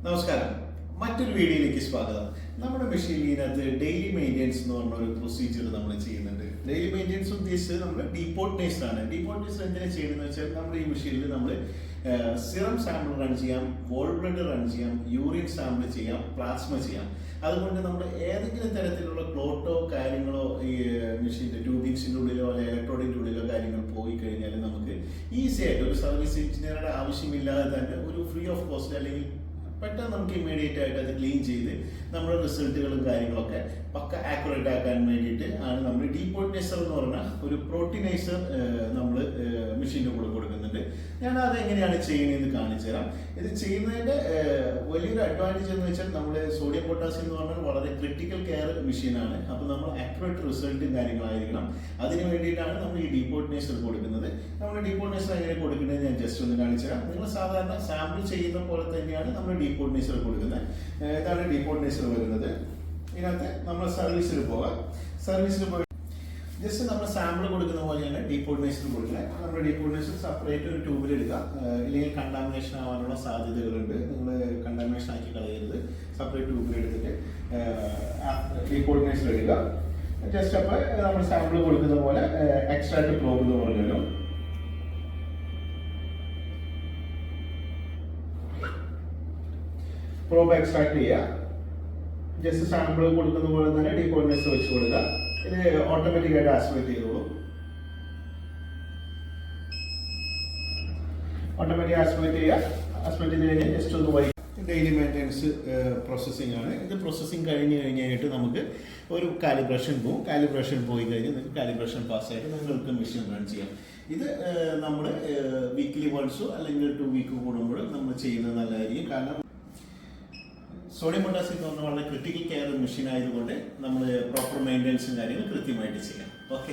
നമസ്കാരം. മറ്റൊരു വീഡിയോയിലേക്ക് സ്വാഗതം. നമ്മുടെ മെഷീനിനകത്ത് ഡെയിലി മെയിൻ്റെനൻസ് എന്ന് പറഞ്ഞ ഒരു പ്രൊസീജിയർ നമ്മൾ ചെയ്യുന്നുണ്ട്. ഡെയിലി മെയിൻ്റെനൻസ് ഉദ്ദേശിച്ചത് നമ്മൾ ഡീപോട്ടനൈസർ ആണ്. ഡീപോട്ടനൈസർ എന്തിനാണ് ചെയ്യുന്നത് വെച്ചാൽ നമ്മുടെ ഈ മെഷീനിൽ നമ്മൾ സിറം സാമ്പിൾ റൺ ചെയ്യാം, വോൾ ബ്ലഡ് റൺ ചെയ്യാം, യൂറിൻ സാമ്പിൾ ചെയ്യാം, പ്ലാസ്മ ചെയ്യാം. അതുകൊണ്ട് നമ്മൾ ഏതെങ്കിലും തരത്തിലുള്ള ക്ലോട്ടോ കാര്യങ്ങളോ ഈ മെഷീൻ്റെ ട്യൂബിങ്സിൻ്റെ ഉള്ളിലോ അല്ലെങ്കിൽ ഇലക്ട്രോഡിൻ്റെ ഉള്ളിലോ കാര്യങ്ങൾ പോയി കഴിഞ്ഞാൽ നമുക്ക് ഈസി ആയിട്ട് ഒരു സർവീസ് എഞ്ചിനീയറുടെ ആവശ്യമില്ലാതെ തന്നെ ഒരു ഫ്രീ ഓഫ് കോസ്റ്റ് അല്ലെങ്കിൽ പെട്ടെന്ന് നമുക്ക് ഇമ്മീഡിയറ്റ് ആയിട്ട് അത് ക്ലീൻ ചെയ്ത് നമ്മുടെ റിസൾട്ടുകളും കാര്യങ്ങളൊക്കെ പക്ക ആക്യുറേറ്റ് ആക്കാൻ വേണ്ടിയിട്ട് ആണ് നമ്മൾ ഡീപോട്ടനൈസർ എന്ന് പറഞ്ഞ ഒരു പ്രോട്ടീനൈസർ നമ്മൾ മെഷീൻ്റെ കൂടെ കൊടുക്കുന്നുണ്ട്. ഞാൻ അത് എങ്ങനെയാണ് ചെയ്യുന്നതെന്ന് കാണിച്ചു തരാം. ഇത് ചെയ്യുന്നതിൻ്റെ വലിയൊരു അഡ്വാൻറ്റേജ് എന്ന് വെച്ചാൽ നമ്മൾ സോഡിയം പൊട്ടാസ്യം എന്ന് പറഞ്ഞാൽ വളരെ ക്രിട്ടിക്കൽ കെയർ മെഷീനാണ്. അപ്പോൾ നമ്മൾ ആക്യുറേറ്റ് റിസൾട്ടും കാര്യങ്ങളായിരിക്കണം. അതിന് വേണ്ടിയിട്ടാണ് നമ്മൾ ഈ ഡീപോട്ടനൈസർ കൊടുക്കുന്നത്. നമ്മൾ ഡീപോട്ടനൈസർ എങ്ങനെ കൊടുക്കുന്നത് ഞാൻ ജസ്റ്റ് ഒന്ന് കാണിച്ചു തരാം. നിങ്ങൾ സാധാരണ സാമ്പിൾ ചെയ്യുന്ന പോലെ തന്നെയാണ് നമ്മൾ ഡീപോട്ടനൈസർ കൊടുക്കുന്നത്. ഇതാണ് ഡീപോട്ടനൈസർ വരുന്നത്. ഇതിനകത്ത് നമ്മൾ സർവീസിൽ പോകാം. സർവീസിൽ പോയി ജസ്റ്റ് നമ്മൾ സാമ്പിൾ കൊടുക്കുന്ന പോലെയാണ് ഡീപോട്ടനൈസർ കൊടുക്കുന്നത്. നമ്മുടെ ഡീപോട്ടനൈസർ സെപ്പറേറ്റ് ഒരു ട്യൂബിൽ എടുക്കുക. ഇല്ലെങ്കിൽ കണ്ടാമിനേഷൻ ആവാനുള്ള സാധ്യതകളുണ്ട്. നിങ്ങൾ കണ്ടാമിനേഷൻ ആക്കി കളയരുത്. സെപ്പറേറ്റ് ട്യൂബിൽ എടുത്തിട്ട് ഡീപോട്ടനൈസർ എടുക്കുക. ജസ്റ്റ് അപ്പോൾ നമ്മൾ സാമ്പിൾ കൊടുക്കുന്ന പോലെ എക്സ്ട്രാക്ട് പ്രോബ് എന്ന് പറഞ്ഞല്ലോ. പ്രോബ് എക്സ്ട്രാക്ട് ചെയ്യുക. ജസ്റ്റ് സാമ്പിൾ കൊടുക്കുന്ന പോലെ തന്നെ ഡീപോട്ടനൈസർ വെച്ച് കൊടുക്കുക. ഇത് ഓട്ടോമാറ്റിക്കായിട്ട് ആസ്പിറേറ്റ് ചെയ്തോളൂ. ഓട്ടോമാറ്റിക് ആസ്പിറേറ്റ് ചെയ്യുക. ആസ്പിറേറ്റ് ചെയ്ത് കഴിഞ്ഞാൽ ജസ്റ്റ് ഒന്ന് വൈ ഡെയിലി മെയിൻ്റെനൻസ് പ്രോസസ്സിംഗ് ആണ്. ഇത് പ്രോസസ്സിംഗ് കഴിഞ്ഞിട്ട് നമുക്ക് ഒരു കാലിബ്രേഷൻ പോകും. കാലിബ്രേഷൻ പോയി കഴിഞ്ഞാൽ നിങ്ങൾക്ക് കാലിബ്രേഷൻ പാസ്സായിട്ട് നിങ്ങൾക്ക് മെഷീൻ റൺ ചെയ്യാം. ഇത് നമ്മൾ വീക്ക്ലി വൺസോ അല്ലെങ്കിൽ 2 വീക്ക് കൂടുമ്പോഴും നമ്മൾ ചെയ്യുന്നത് നല്ലതായിരിക്കും. കാരണം സോഡിയം പൊട്ടാസ്യം എന്ന് പറഞ്ഞാൽ വളരെ ക്രിട്ടിക്കൽ കെയർ മെഷീൻ ആയതുകൊണ്ട് നമ്മൾ പ്രോപ്പർ മെയിൻ്റെനൻസും കാര്യങ്ങളും കൃത്യമായിട്ട് ചെയ്യാം. ഓക്കെ.